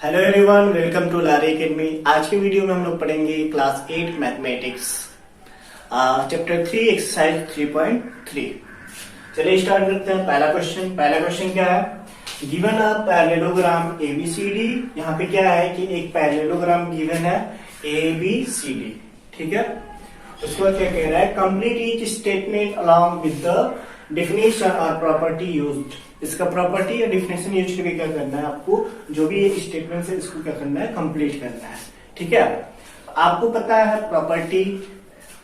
Hello everyone, welcome to लारी academy. आज के वीडियो में हम लोग पढ़ेंगे क्लास 8 मैथमेटिक्स चैप्टर 3 एक्सरसाइज 3.3। चलिए स्टार्ट करते हैं। पहला क्वेश्चन क्या है? Given a parallelogram ABCD। यहाँ पे क्या है कि एक पैरेललोग्राम गिवन है ABCD, ठीक है। उसके बाद क्या कह रहा है? Complete each statement along with the definition और प्रॉपर्टी यूज्ड। इसका प्रॉपर्टी या डेफिनेशन यूज करके क्या करना है आपको? जो भी ये स्टेटमेंट है इसको क्या करना है? कंप्लीट करना है, ठीक है। आपको पता है प्रॉपर्टी,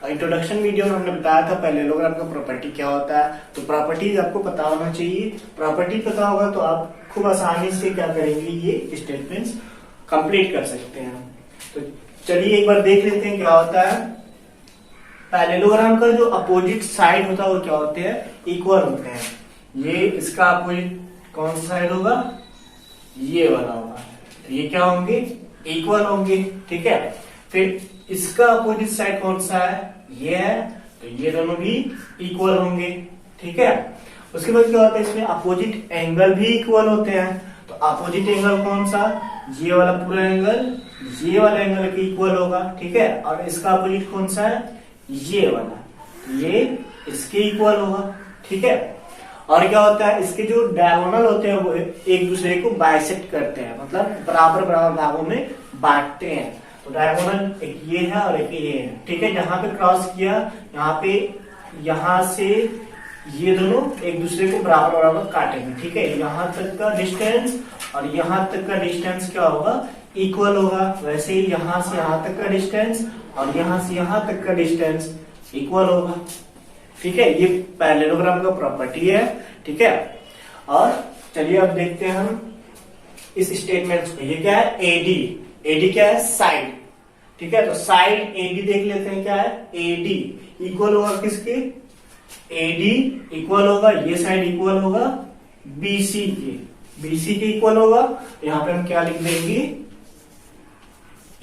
इंट्रोडक्शन वीडियो में हमने बताया था पैरेललोग्राम का प्रॉपर्टी क्या होता है। तो प्रॉपर्टीज आपको पता होना चाहिए। प्रॉपर्टी पता होगा तो आप खूब आसानी से क्या करेंगे? ये स्टेटमेंट्स कंप्लीट कर सकते हैं। तो चलिए एक बार देख लेते हैं क्या होता है। पैरेललोग्राम का जो अपोजिट साइड होता है वो क्या होते हैं? इक्वल होते हैं। ये इसका अपोजिट कौन सा साइड होगा? ये वाला होगा। तो ये क्या होंगे? इक्वल होंगे, ठीक है। फिर इसका अपोजिट साइड कौन सा है? ये है। तो ये दोनों भी इक्वल होंगे, ठीक है। उसके बाद क्या होता है? इसमें अपोजिट एंगल भी इक्वल होते हैं। तो अपोजिट एंगल कौन सा? ये वाला पूरा एंगल ये वाला एंगल के इक्वल होगा, ठीक है। और इसका अपोजिट कौन सा है? ये वाला, ये इसके इक्वल होगा, ठीक है। और क्या होता है? इसके जो डायगोनल होते हैं वो एक दूसरे को बाइसेक्ट करते हैं, मतलब बराबर बराबर भागों में बांटते हैं। तो डायगोनल एक ये है और एक ये है, ठीक है। जहां पे क्रॉस किया, यहाँ पे यहां से ये दोनों एक दूसरे को बराबर बराबर काटेंगे, ठीक है। यहाँ तक का डिस्टेंस और यहाँ तक का डिस्टेंस क्या होगा? इक्वल होगा। वैसे ही यहाँ से यहाँ तक का डिस्टेंस और यहाँ से यहाँ तक का डिस्टेंस इक्वल होगा, ठीक है। ये पैरेललोग्राम का प्रॉपर्टी है, ठीक है। और चलिए अब देखते हैं हम इस स्टेटमेंट को। ये क्या है? एडी क्या है? साइड, ठीक है। तो साइड एडी देख लेते हैं क्या है? एडी इक्वल होगा किसके? एडी इक्वल होगा, ये साइड इक्वल होगा बीसी के इक्वल होगा। यहाँ पे हम क्या लिख देंगे?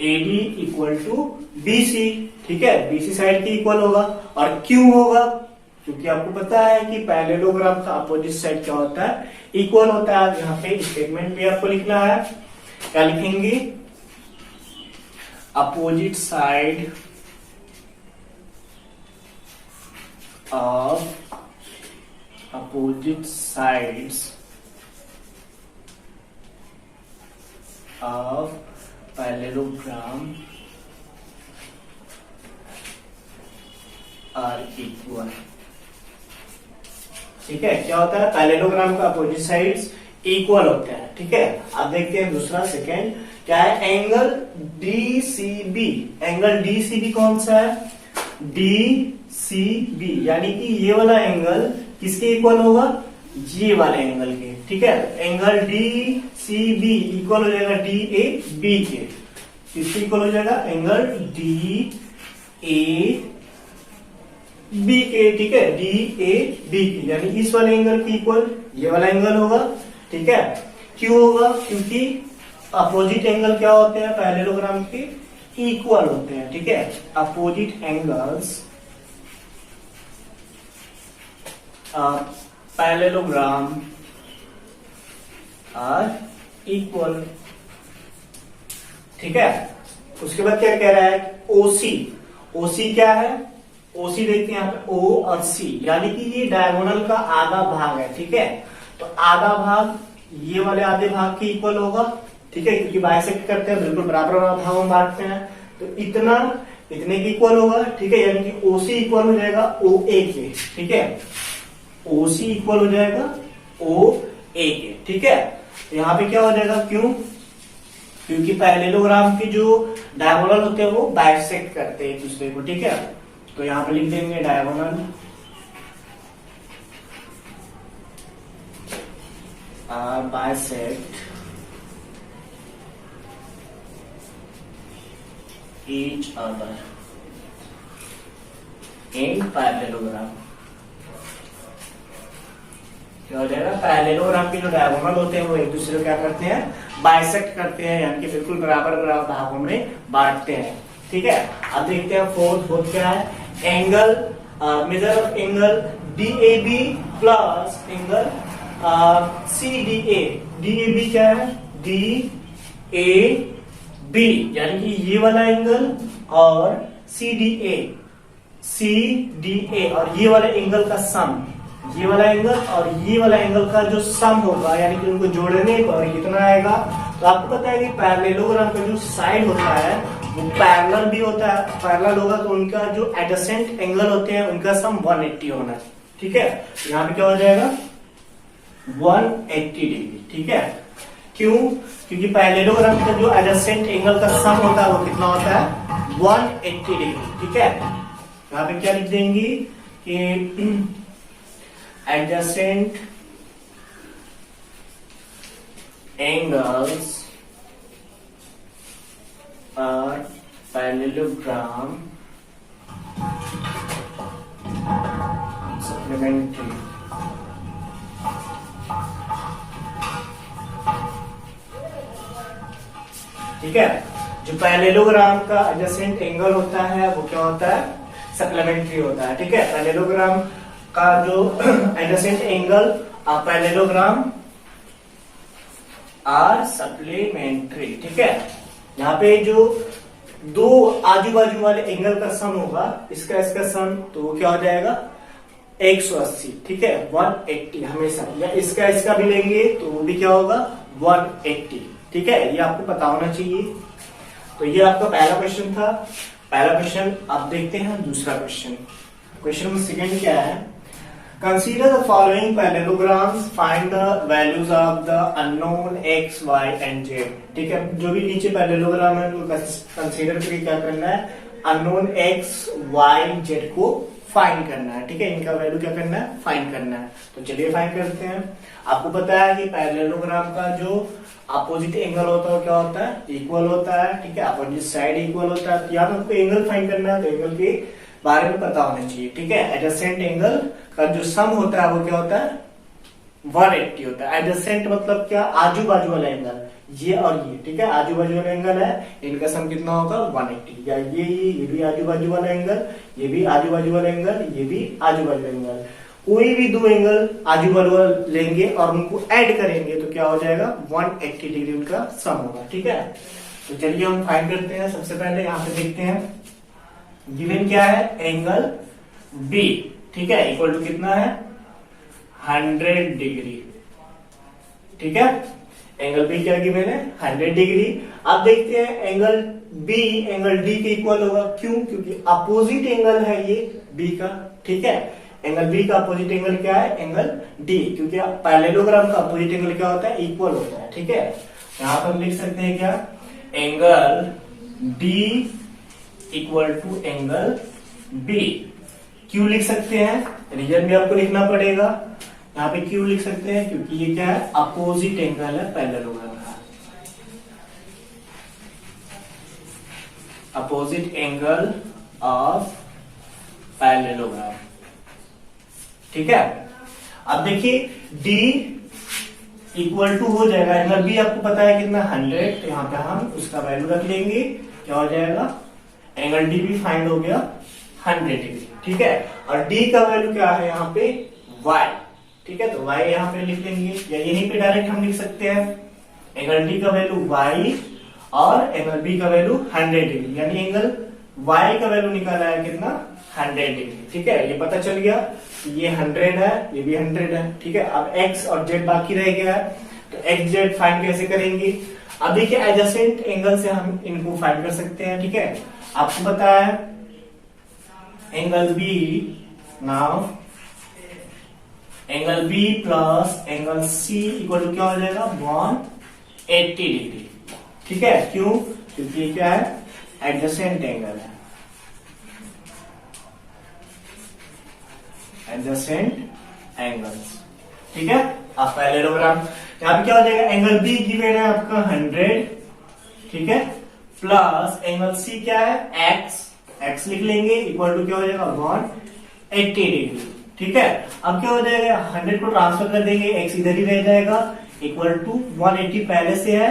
एडी इक्वल टू बीसी, ठीक है। बीसी साइड के इक्वल होगा। और क्यों होगा? क्योंकि आपको पता है कि पैरेललोग्राम का अपोजिट साइड क्या होता है? इक्वल होता है। यहाँ पे स्टेटमेंट भी आपको लिखना है। क्या लिखेंगे? Opposite side of opposite sides of parallelogram are equal, ठीक है। क्या होता है? पैरेललोग्राम का अपोजिट साइड्स इक्वल होते हैं, ठीक है। अब देखते हैं दूसरा सेकेंड क्या है? Angle DCB। एंगल DCB कौन सा है? DCB यानी कि ये वाला एंगल किसके इक्वल होगा? ये वाले एंगल के, ठीक है। एंगल DCB इक्वल हो जाएगा DAB के। किसके इक्वल हो जाएगा? एंगल DAB के, ठीक है। DAB की यानी इस वाले एंगल की इक्वल ये वाला एंगल होगा, ठीक है। क्यों होगा? क्योंकि अपोजिट एंगल क्या होते हैं? पैरेललोग्राम के इक्वल होते हैं, ठीक है। Opposite angles parallelogram are equal, ठीक है। उसके बाद क्या कह रहा है? ओसी क्या है? ओसी देखते हैं यहाँ पे O और C, यानी कि ये डायगोनल का आधा भाग है, ठीक है। तो आधा भाग ये वाले आधे भाग के इक्वल होगा, ठीक है। क्योंकि बाइसेक्ट करते हैं, बिल्कुल बराबर भागों में बांटते हैं। तो इतने के इक्वल होगा, ठीक है। यानी कि OC इक्वल हो जाएगा OA के, ठीक है। OC इक्वल हो जाएगा OA के, ठीक है। तो यहाँ पे क्या हो जाएगा? क्यों? क्योंकि पैरेललोग्राम के जो डायगोनल होते हैं वो बाइसेक्ट करते हैं एक दूसरे को, ठीक है। तो यहां पे लिख देंगे diagonal are bisect each other in parallelogram. क्या हो जाएगा? पैरेललोग्राम के जो डायगोनल होते हैं वो एक दूसरे को क्या करते हैं? बाइसेक्ट करते हैं, यानी कि बिल्कुल बराबर बराबर भागों में बांटते हैं, ठीक है। अब देखते हैं फोर्थ क्या है? Angle measure of angle DAB plus angle CDA। DAB क्या है? ए बी, यानी कि ये वाला एंगल और सी डी ए और ये वाले एंगल का सम, ये वाला एंगल और ये वाला एंगल का जो सम होगा, यानी कि उनको जोड़ने पर कितना आएगा। तो आपको पता है कि पैरेललोग्राम का जो साइड होता है वो पैरेलल भी होता है, पैरेलल होगा तो उनका जो एडजेसेंट एंगल होते हैं उनका सम 180 होना है। ठीक है, यहाँ पे क्या हो जाएगा 180 डिग्री। ठीक है, क्यों? क्योंकि पैरेललोग्राम का जो एडजेसेंट एंगल का सम होता है वो कितना होता है 180 डिग्री। ठीक है, यहाँ पे क्या लिख देंगे कि adjacent angles are parallelogram supplementary। ठीक है, जो पैरेललोग्राम का एडजेसेंट एंगल होता है वो क्या होता है, सप्लीमेंट्री होता है। ठीक है, पैरेललोग्राम का जो adjacent angle parallelogram are supplementary. ठीक है, यहाँ पे जो दो आजू बाजू वाले एंगल का सम होगा, इसका सम, तो वो क्या हो जाएगा 180। ठीक है, 180 हमेशा, या इसका भी लेंगे तो वो भी क्या होगा 180। ठीक है, ये आपको पता होना चाहिए। तो ये आपका पहला क्वेश्चन था। पहला क्वेश्चन, अब देखते हैं दूसरा क्वेश्चन। क्वेश्चन सेकंड क्या है, consider the following parallelograms, find the values of the unknown x, y and z। ठीक है, जो भी नीचे पैरेललोग्राम है उनको कंसीडर करके क्या करना है, अननोन x, y, z को फाइंड करना है। ठीक है, इनका वैल्यू क्या करना है, फाइंड करना है। तो चलिए फाइंड करते हैं। आपको पता है कि पैरेललोग्राम का जो अपोजिट एंगल होता है क्या होता है, इक्वल होता है। ठीक है, अपोजिट साइड इक्वल होता है। तो यहाँ पे आपको एंगल फाइंड करना है, तो एंगल के बारे में पता होना चाहिए। ठीक है, एडजेसेंट एंगल का जो सम होता है वो क्या होता है 180 होता है। एडजेसेंट मतलब क्या, आजू बाजू वाला एंगल, ये और ये। ठीक है, आजू बाजू वाला एंगल है, इनका सम कितना होगा 180। या ये भी आजू बाजू वाला एंगल, ये भी आजू बाजू वाला एंगल, ये भी आजू बाजू एंगल, कोई भी दो एंगल आजू बाजू लेंगे और उनको ऐड करेंगे तो क्या हो जाएगा 180 डिग्री उनका सम होगा। ठीक है, तो चलिए हम फाइंड करते हैं। सबसे पहले यहाँ पे देखते हैं, गिवन क्या है, एंगल बी। ठीक है, इक्वल टू कितना है 100 डिग्री। ठीक है, एंगल बी क्या गिवन है 100 डिग्री। अब देखते हैं एंगल बी एंगल डी के इक्वल होगा। क्यों? क्योंकि अपोजिट एंगल है ये बी का। ठीक है, एंगल बी का अपोजिट एंगल क्या है, एंगल डी, क्योंकि पैरेललोग्राम का अपोजिट एंगल क्या होता है, इक्वल होता है। ठीक है, यहां पर हम लिख सकते हैं क्या, angle D equal to angle B. क्यों लिख सकते हैं, रीजन भी आपको लिखना पड़ेगा। यहाँ पे क्यों लिख सकते हैं, क्योंकि ये क्या है, अपोजिट एंगल है पैरेललोग्राम का, अपोजिट एंगल ऑफ पैरेललोग्राम। ठीक है, अब देखिए D इक्वल टू हो जाएगा, एंगल बी आपको पता है कितना 100, तो यहाँ पे हम उसका वैल्यू रख लेंगे। क्या हो जाएगा, एंगल डी भी फाइंड हो गया 100 डिग्री। ठीक है, और डी का वैल्यू क्या है यहाँ पे y। ठीक है, तो y यहाँ पे लिख लेंगे, या यहीं पे डायरेक्ट हम लिख सकते हैं एंगल डी का वैल्यू y और एंगल बी का वैल्यू 100 डिग्री, यानी एंगल y का वैल्यू निकाला है कितना 100 डिग्री। ठीक है, ये पता चल गया, ये 100 है, ये भी 100 है। ठीक है, अब x और z बाकी रह गया है, तो x z फाइंड कैसे करेंगे। अब देखिए एडजेसेंट एंगल से हम इनको फाइंड कर सकते हैं। ठीक है, आपको पता है angle B, now angle B plus angle C equal to क्या हो जाएगा 180 डिग्री। ठीक है, क्यों, क्योंकि ये क्या है, एडजेसेंट एंगल है, एडजेसेंट एंगल्स। ठीक है, अब पैरेललोग्राम यहाँ पे क्या हो जाएगा, एंगल बी गिवन है आपका 100। ठीक है, प्लस एंगल सी क्या है x लिख लेंगे, इक्वल टू क्या हो जाएगा 180 डिग्री। ठीक है, अब क्या हो जाएगा, 100 को ट्रांसफर कर देंगे, x इधर ही रह जाएगा, इक्वल टू 180 पहले से है,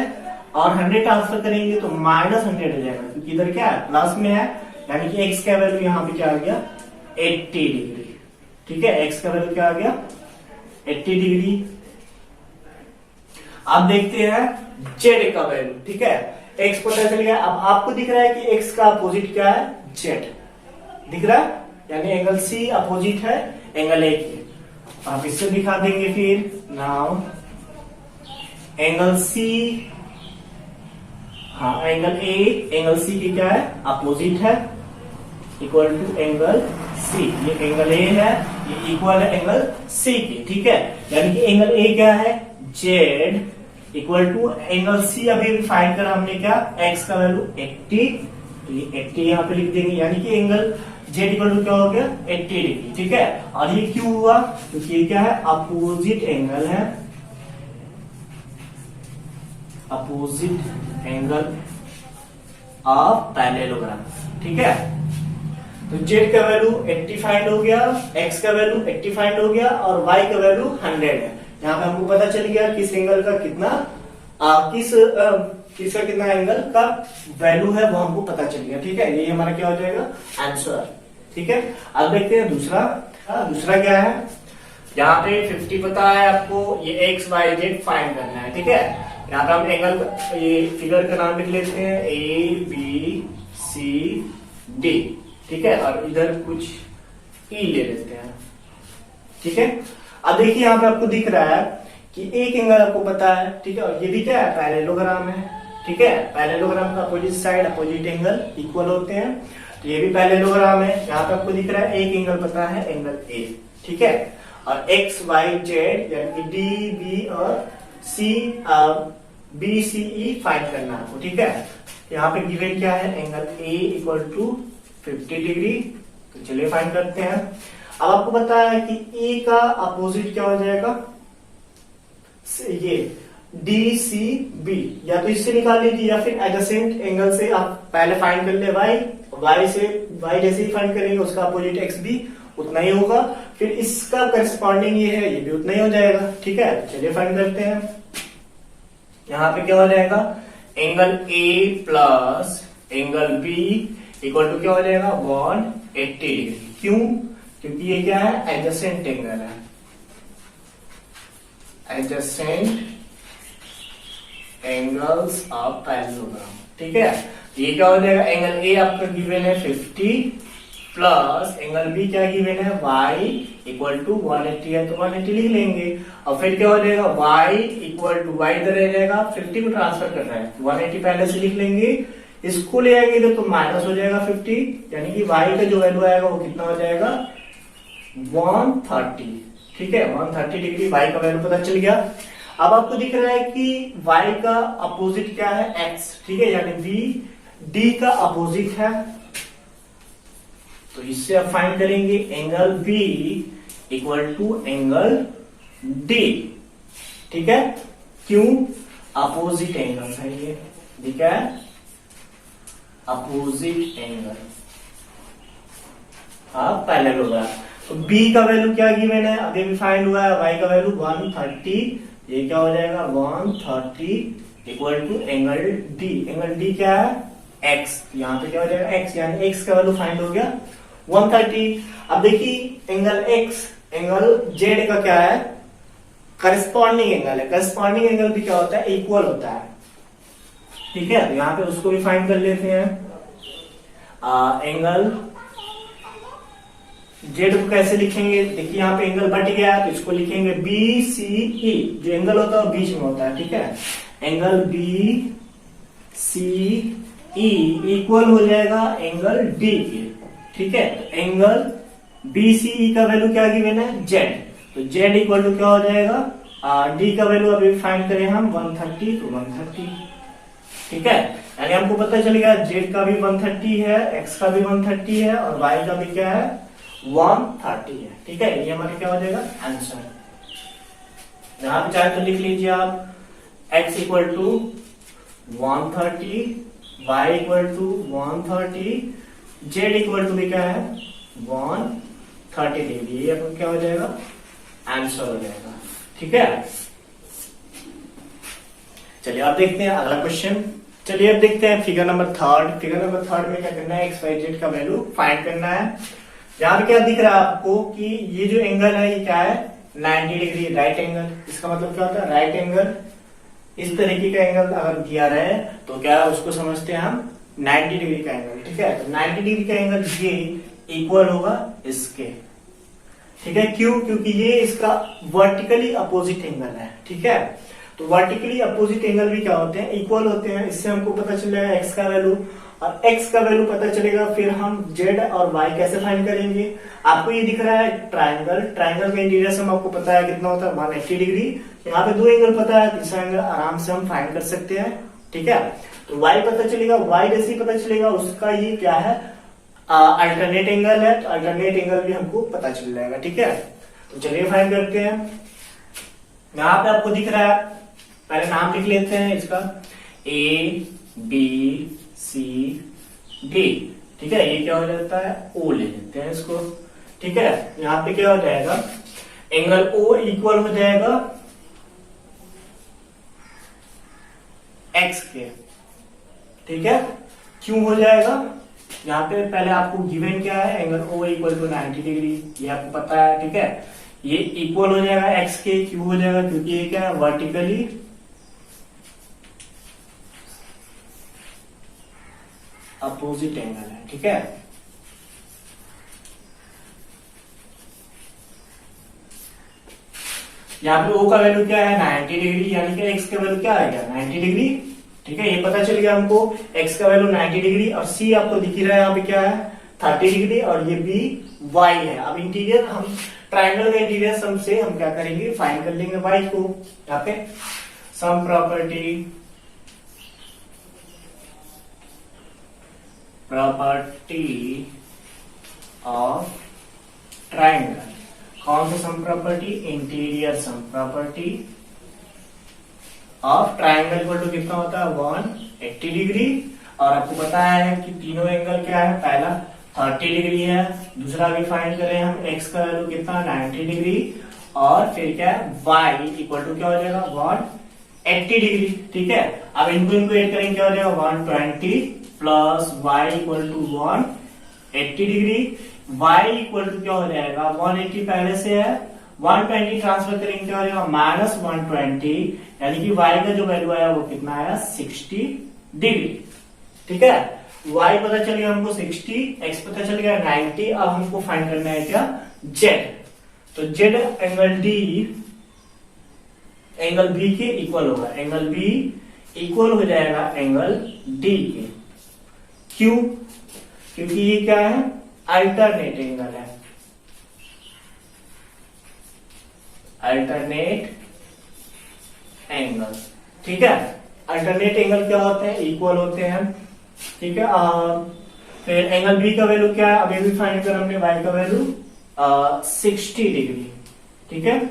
और 100 ट्रांसफर करेंगे तो -100 हो जाएगा, क्योंकि इधर क्या है, प्लस में है, यानी कि x का वैल्यू यहाँ पे क्या आ गया 80 डिग्री। ठीक है, x का वैल्यू क्या आ गया 80 डिग्री। अब देखते हैं जेड का वैल्यू, ठीक है। एक्स पता चल गया। अब आपको दिख रहा है कि एक्स का अपोजिट क्या है, जेड दिख रहा है, यानी एंगल सी अपोजिट है एंगल ए के। आप इससे दिखा देंगे फिर। नाउ एंगल सी, हाँ एंगल ए एंगल सी की क्या है, अपोजिट है, इक्वल टू एंगल सी। ये एंगल ए है, ये इक्वल है एंगल सी की, ठीक है। यानी कि एंगल ए क्या है, Z equal to angle C. अभी फाइंड करा हमने क्या, एक्स का वैल्यू 80, तो ये 80 यहाँ पे लिख देंगे, यानी कि एंगल जेड इक्वल टू क्या हो गया, 80 डिग्री, ठीक है। और ये क्यों हुआ, क्योंकि ये क्या है, अपोजिट एंगल है, अपोजिट एंगल ऑफ पैरेललोग्राम, ठीक है। तो जेड का वैल्यू 80 फाइंड हो गया, एक्स का वैल्यू 80 फाइंड हो गया, और वाई का वैल्यू 100 है। यहाँ पे हमको पता चल गया किस एंगल का कितना किसका कितना एंगल का वैल्यू है, वो हमको पता चल गया, ठीक है। ये हमारा क्या हो जाएगा, आंसर, ठीक है। अब देखते हैं दूसरा। दूसरा क्या है, यहाँ पे 50 पता है आपको, ये एक्स वाई जेड फाइंड करना है, ठीक है। यहाँ पे हम एंगल, ये फिगर का नाम लिख लेते हैं, ए बी सी डी, ठीक है। और इधर कुछ ई ले लेते हैं, ठीक है। अब देखिए यहाँ पे आपको दिख रहा है कि एक एंगल आपको पता है, ठीक है, और ये भी क्या है, पैरेललोग्राम है, ठीक है। पैरेललोग्राम का opposite side opposite angle equal होते हैं, तो ये भी पैरेललोग्राम है। यहाँ पे आपको दिख रहा है एक एंगल पता है, एंगल ए, ठीक है। और एक्स वाई जेड यानी कि डी बी और सी, बी सी ई फाइंड करना आपको, ठीक है। यहाँ पे गिवन क्या है, angle A equal to 50 degree, तो चलिए फाइंड करते हैं। अब आपको पता है कि ए का अपोजिट क्या हो जाएगा, ये डी सी बी, या तो इससे निकाल लीजिए या फिर एडजेसेंट एंगल से आप पहले फाइंड कर ले वाई, वाई से वाई जैसे ही फाइंड करेंगे उसका अपोजिट एक्स भी उतना ही होगा, फिर इसका करस्पॉन्डिंग ये है, ये भी उतना ही हो जाएगा, ठीक है। चलिए फाइंड करते हैं। यहाँ पे क्या हो जाएगा, angle A plus angle B equal to क्या हो जाएगा, 180 डिग्री। क्यों, क्योंकि ये क्या है, एडजेसेंट एंगल है, एडजेसेंट एंगल्स ऑफ पैरेललोग्राम, ठीक है। ये क्या हो जाएगा, एंगल ए आपका गिवन है 50 प्लस एंगल बी क्या गिवन है, y इक्वल टू 180 है, तो 180 लिख लेंगे। और फिर क्या हो जाएगा, y इक्वल टू y इधर रह जाएगा, 50 को ट्रांसफर कर रहा है, 180 पहले से लिख लेंगे। इसको ले आएंगे तो माइनस हो जाएगा 50, यानी कि y का जो वैल्यू आएगा वो कितना हो जाएगा, 130, ठीक है। 130 डिग्री y का वैल्यू पता चल गया। अब आपको दिख रहा है कि y का अपोजिट क्या है, x, ठीक है, यानी v d का अपोजिट है, तो इससे आप फाइंड करेंगे angle B equal to angle D, ठीक है। क्यों, अपोजिट एंगल है ये, ठीक है, अपोजिट एंगल आप पैरेललोग्राम। तो B का वैल्यू क्या गिवन है, अभी भी फाइंड हुआ है, y का वैल्यू 130, ये क्या हो जाएगा 130 equal to angle D। Angle D क्या है, x, यहाँ पे क्या हो जाएगा x, यानी x का वैल्यू फाइंड हो गया 130। अब देखिए एंगल x, एंगल z का क्या है, करस्पॉन्डिंग एंगल है। करस्पॉन्डिंग एंगल भी क्या होता है, इक्वल होता है, ठीक है। तो यहाँ पे उसको भी फाइंड कर लेते हैं। एंगल z को कैसे लिखेंगे, देखिए यहाँ पे एंगल बट गया तो इसको लिखेंगे बी सी ई, जो एंगल होता है वो बीच में होता है, ठीक है। Angle B C E equal हो जाएगा एंगल डी के, ठीक है। तो एंगल BCE का वैल्यू क्या गिवन है, Z, तो Z इक्वल टू क्या हो जाएगा, D का वैल्यू अभी फाइंड करें हम 130, तो 130, ठीक है। यानी हमको पता चल गया Z का भी 130 है, X का भी 130 है, और Y का भी क्या है 130 है, ठीक है। ये हमारा क्या हो जाएगा आंसर। यहां पे चाहे तो लिख लीजिए आप, X equal to 130, y equal to 130, z equal to भी क्या है 130 डिग्री। ये अपन क्या हो जाएगा, आंसर हो जाएगा, ठीक है। चलिए अब देखते हैं अगला क्वेश्चन। चलिए अब देखते हैं figure number third. Figure number third में क्या करना है, एक्स वाई जेड का वैल्यू फाइंड करना है। यहाँ पे क्या दिख रहा है आपको कि ये जो एंगल है ये क्या है 90 डिग्री राइट एंगल। इसका मतलब क्या होता है, राइट एंगल इस तरीके का एंगल अगर दिया रहे तो क्या उसको समझते हैं हम 90 डिग्री का एंगल, ठीक है। तो 90 डिग्री का एंगल ये इक्वल होगा इसके, ठीक है। क्यों? क्योंकि ये इसका वर्टिकली अपोजिट एंगल है, ठीक है। तो वर्टिकली अपोजिट एंगल भी क्या होते हैं, इक्वल होते हैं। इससे हमको पता चलेगा एक्स का वैल्यू, और एक्स का वैल्यू पता चलेगा, फिर हम जेड और वाई कैसे फाइंड करेंगे। आपको ये दिख रहा है ट्राइंगल, ट्राइंगल का इंटीरियर हम आपको पता है कितना होता है 180 डिग्री। यहाँ पे दो एंगल पता है, तीसरा एंगल आराम से हम फाइंड कर सकते हैं, ठीक है। तो वाई पता चलेगा, वाई जैसे ही पता चलेगा उसका ये क्या है अल्टरनेट एंगल है, तो अल्टरनेट एंगल भी हमको पता चल जाएगा, ठीक है। तो चलिए फाइंड करते हैं। यहाँ पे आपको दिख रहा है, पहले नाम लिख लेते हैं इसका, ए बी सी डी, ठीक है। ये क्या हो जाता है, ओ ले लेते हैं इसको, ठीक है। यहाँ पे क्या हो जाएगा, एंगल ओ इक्वल हो जाएगा एक्स के, ठीक है। क्यों हो जाएगा, यहाँ पे पहले आपको गिवन क्या है, angle O equal to 90 degree, ये आपको पता है, ठीक है। ये इक्वल हो जाएगा एक्स के, क्यों हो जाएगा, क्योंकि ये क्या है वर्टिकली अपोजिट एंगल है, ठीक है। यहाँ पे ओ का वैल्यू क्या है 90 डिग्री, यानी कि एक्स का वैल्यू क्या आ गया 90 डिग्री, ठीक है। ये पता चल गया हमको, एक्स का वैल्यू 90 डिग्री, और सी आपको दिख ही रहा है यहाँ पे क्या है 30 डिग्री, और ये बी वाई है। अब इंटीरियर हम ट्राइंगल का इंटीरियर सम से हम क्या करेंगे, फाइंड कर लेंगे वाई को। यहाँ पे सम प्रॉपर्टी ऑफ ट्राइंगल, कौन सा sum property, interior sum property of triangle equal to कितना होता है 180 डिग्री। और आपको पता है कि तीनों एंगल क्या है, पहला 30 डिग्री है, दूसरा भी फाइंड करें हम एक्स का वैल्यू कितना 90 डिग्री, और फिर क्या है वाई इक्वल टू क्या हो जाएगा 180 डिग्री, ठीक है। अब इनको ऐड करेंगे क्या हो जाएगा 120 plus Y equal to 180 degree, Y equal to क्या हो जाएगा 180 पहले से है, 120 ट्रांसफर करेंगे क्या हो जाएगा माइनस 120, यानी कि वाई का जो वैल्यू आया वो कितना आया 60 डिग्री, ठीक है। वाई पता चल गया हमको 60, एक्स पता चल गया 90। अब हमको फाइंड करना है क्या जेड, तो Z angle D angle B के इक्वल होगा, एंगल बी इक्वल हो जाएगा एंगल डी के। क्यों? क्योंकि ये क्या है अल्टरनेट एंगल है, अल्टरनेट एंगल, ठीक है। अल्टरनेट एंगल क्या होते हैं, इक्वल होते हैं, ठीक है। फिर एंगल बी का वैल्यू क्या है, अभी भी फाइंड कर हमने, वाई का वैल्यू 60 डिग्री, ठीक है।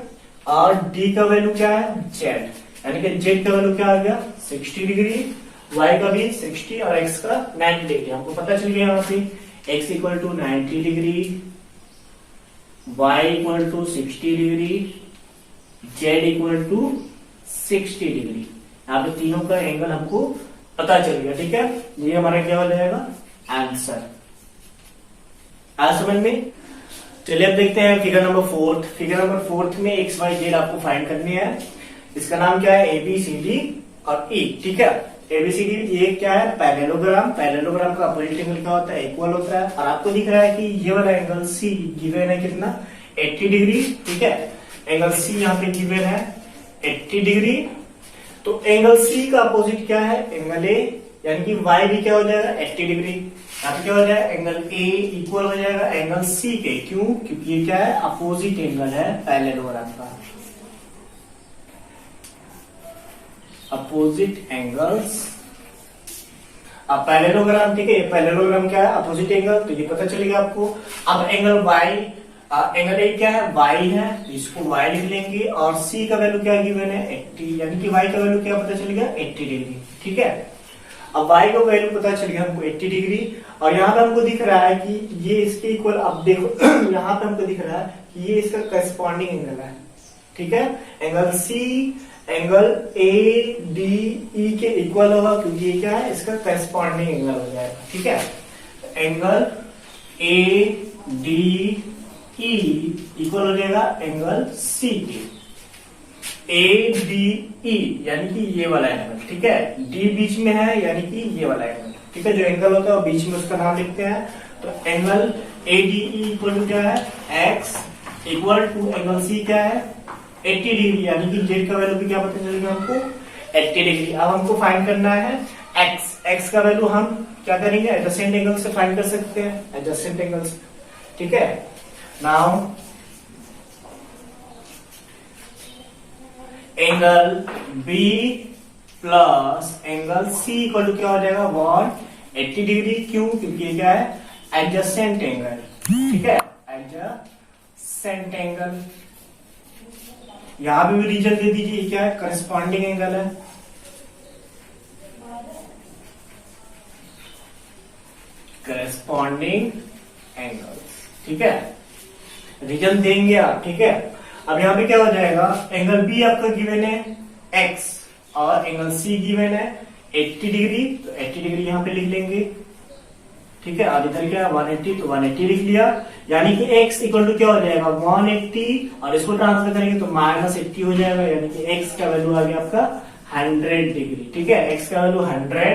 और डी का वैल्यू क्या है जेड, यानी कि जेड का वैल्यू क्या आ गया 60 डिग्री, वाई का भी 60 और एक्स का 90 डिग्री। हमको पता चल गया यहाँ पे X equal to 90 degree, Y equal to 60 degree, Z equal to 60 degree. यहाँ पे तीनों का एंगल हमको पता चल गया, ठीक है। ये हमारा क्या हो जाएगा आंसर, आज समझ में। चलिए अब देखते हैं फिगर नंबर 4। फिगर नंबर 4 में एक्स वाई जेड आपको फाइंड करनी है। इसका नाम क्या है ए बी सी डी और ई, ठीक है। एबीसीडी ये क्या है पैरेललोग्राम, पैरेललोग्राम का अपोजिट एंगल क्या होता है इक्वल होता है। और आपको दिख रहा है कि ये वाला एंगल सी गिवन है कितना 80 डिग्री, ठीक है। एंगल सी यहाँ पे गिवन है 80 डिग्री, तो एंगल सी का अपोजिट क्या है एंगल ए, यानी कि वाई भी क्या हो जाएगा 80 डिग्री। यहाँ पे क्या हो जाएगा एंगल ए इक्वल हो जाएगा एंगल सी के, क्यों? क्योंकि ये क्या है अपोजिट एंगल है पैरेललोग्राम का, अपोजिट एंगल्स। अब पैरेललोग्राम, ठीक है, ये पैरेललोग्राम क्या है अपोजिट एंगल, तो ये पता चलेगा आपको। अब एंगल वाई, एंगल ए क्या है वाई है, तो इसको वाई लिख लेंगे, और सी का वैल्यू क्या गिवन है 80, यानी कि वाई का वैल्यू क्या पता चलेगा 80 डिग्री, ठीक है। अब वाई का वैल्यू पता चल गया हमको 80 डिग्री, और यहाँ पे हमको दिख रहा है कि ये इसके इक्वल, अब देखो यहाँ पे हमको दिख रहा है कि ये इसका करस्पॉन्डिंग एंगल है, ठीक है। Angle C angle A D E के इक्वल होगा, क्योंकि ये क्या है इसका करस्पॉन्डिंग एंगल हो जाएगा, ठीक है। Angle A D E equal हो जाएगा एंगल सी के, ए डी ई यानी कि ये वाला एंगल, ठीक है। डी बीच में है यानी कि ये वाला एंगल, ठीक है। जो एंगल होता है वो बीच में, उसका नाम लिखते हैं। तो angle A D E equal to क्या है, X equal to angle C क्या है 80 डिग्री, यानी कि जेड का वैल्यू भी क्या पता चलेगा हमको 80 डिग्री। अब हमको फाइंड करना है एक्स। एक्स का वैल्यू हम क्या करेंगे, एडजेसेंट एंगल से फाइंड कर सकते हैं, एडजेसेंट एंगल से, ठीक है। Now angle B plus angle C equal to क्या हो जाएगा 180 डिग्री। क्यों, क्योंकि ये क्या है एडजेसेंट एंगल, ठीक है, एडजेसेंट एंगल। यहां भी रीजन दे दीजिए, क्या है करस्पॉन्डिंग एंगल है, करस्पॉन्डिंग एंगल, ठीक है। रीजन देंगे आप, ठीक है। अब यहां पे क्या हो जाएगा, एंगल बी आपका गिवन है एक्स और एंगल सी गिवन है 80 डिग्री, तो 80 डिग्री यहां पे लिख लेंगे, ठीक है। और इधर क्या है 180, तो 180 लिख लिया। यानी कि x इक्वल टू क्या हो जाएगा 180, और इसको ट्रांसफर करेंगे तो -80 हो जाएगा, यानी कि x का वैल्यू आ गया आपका 100 डिग्री, ठीक है। x का वैल्यू 100,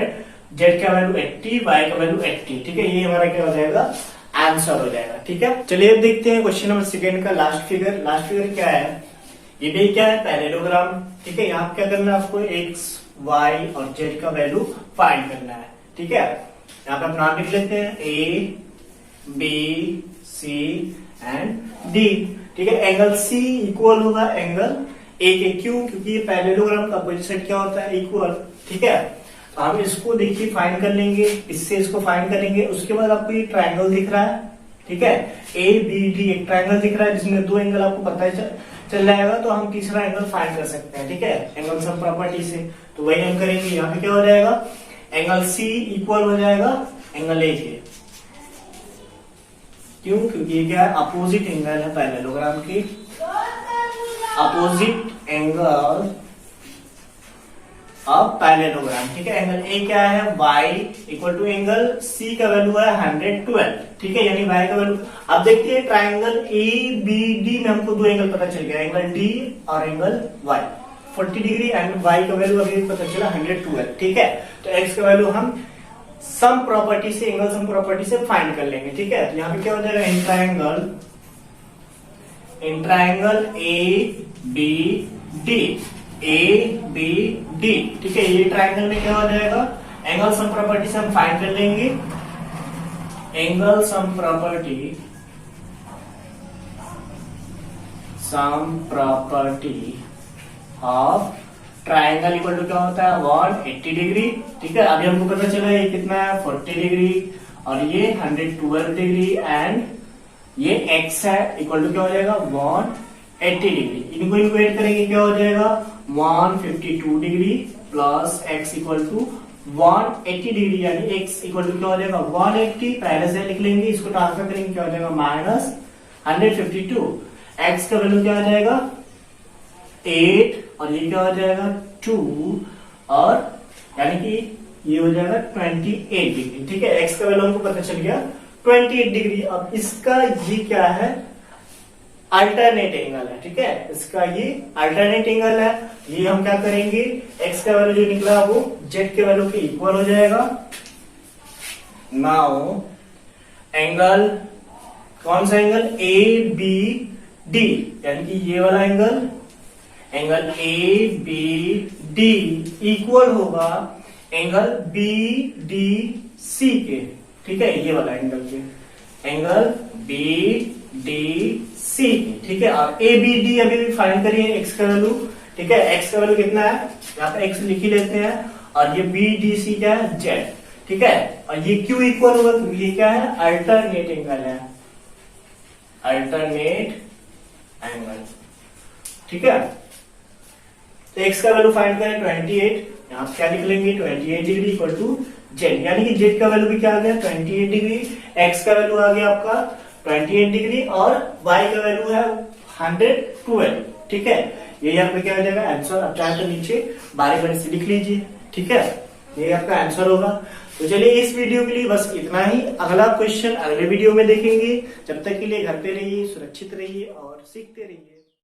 z का वैल्यू 80, y का वैल्यू 80, ठीक है। ये हमारा क्या हो जाएगा आंसर हो जाएगा, ठीक है। चलिए अब देखते हैं क्वेश्चन नंबर सेकंड का लास्ट फिगर। लास्ट फिगर क्या है, ये भी क्या है पैरेललोग्राम, ठीक है। यहाँ क्या करना है आपको x, y और z का वैल्यू फाइंड करना है, ठीक है। यहाँ पे आप नाम लिख लेते हैं A B C and D, ठीक है। एंगल सी इक्वल होगा एंगल ए के, क्यों, क्योंकि ये पैरेललोग्राम का अपोजिट साइड क्या होता है इक्वल, ठीक है। तो हम इसको देखिए फाइंड कर लेंगे, इससे इसको फाइंड करेंगे। उसके बाद आपको ये ट्रायंगल दिख रहा है, ठीक है, ए बी डी एक ट्रायंगल दिख रहा है जिसमें दो एंगल आपको पता है चल जाएगा, तो हम तीसरा एंगल फाइंड कर सकते हैं, ठीक है, एंगल सम प्रॉपर्टी से। तो वही हम करेंगे। यहाँ पे क्या हो जाएगा एंगल सी इक्वल हो जाएगा एंगल ए के, क्यों, क्योंकि ये क्या है अपोजिट एंगल है पैरेललोग्राम की, अपोजिट एंगल ऑफ पैरेललोग्राम, ठीक है। एंगल ए क्या है y equal to angle C का वैल्यू है 112, ठीक है, यानी y का वैल्यू। अब देखते हैं ट्राइंगल ए बी डी में हमको दो एंगल पता चल गया, एंगल डी और angle y 40 degree, and y का वैल्यू अभी पता चला 112, ठीक है। तो x का वैल्यू हम सम प्रॉपर्टी से, एंगल सम प्रॉपर्टी से फाइंड कर लेंगे, ठीक है। तो यहाँ पे क्या हो जाएगा in triangle A B D, A B D, ठीक है। ये ट्राइंगल में क्या हो जाएगा एंगल सम प्रॉपर्टी से हम फाइंड कर लेंगे, angle sum property of triangle equal to क्या होता है 180 डिग्री, ठीक है। अभी हमको पता चला ये कितना है 40 डिग्री और ये 112 डिग्री, एंड ये x है इक्वल टू क्या हो जाएगा 180 डिग्री। इनको इक्वेट करेंगे क्या हो जाएगा 152 degree plus x equal to 180 degree, यानी x इक्वल टू क्या हो जाएगा 180, पहले से लिख लेंगे, इसको ट्रांसफर करेंगे क्या हो जाएगा -152। x का वैल्यू क्या आ जाएगा 8 और ये क्या हो जाएगा 2, और यानी कि ये हो जाएगा 28 डिग्री, ठीक है। x का वैल्यू हमको पता चल गया 28 डिग्री। अब इसका ये क्या है अल्टरनेट एंगल है, ठीक है, इसका ये अल्टरनेट एंगल है। ये हम क्या करेंगे x का वैल्यू जो निकला वो z के वैल्यू के इक्वल हो जाएगा। नाउ एंगल कौन सा एंगल ए बी डी, यानी कि ये वाला angle A B D equal होगा एंगल बी डी सी के, ठीक है, ये वाला एंगल के, एंगल बी डी सी, ठीक है। और ए बी डी अभी भी फाइंड करिए एक्स का वैल्यू, ठीक है। एक्स का वैल्यू कितना है यहाँ पे एक्स लिख ही लेते हैं, और ये बी डी सी क्या है जेड, ठीक है। और ये क्यों इक्वल होगा, क्योंकि ये क्या है अल्टरनेट एंगल है, अल्टरनेट एंगल, ठीक है। तो एक्स का वैल्यू फाइंड करें 28, यहाँ पे क्या लिख लेंगे 28 डिग्री इक्वल टू जेड, यानी कि जेड का वैल्यू भी क्या आ गया 28 डिग्री, एक्स का वैल्यू आ गया आपका 28 डिग्री, और y का वैल्यू है 112, ठीक है। ये यहाँ पे क्या हो जाएगा आंसर। अब चाहे तो नीचे बारी बारी से लिख लीजिए, ठीक है, ये आपका आंसर होगा। तो चलिए इस वीडियो के लिए बस इतना ही, अगला क्वेश्चन अगले वीडियो में देखेंगे। जब तक के लिए घर पे रहिए, सुरक्षित रहिए और सीखते रहिए।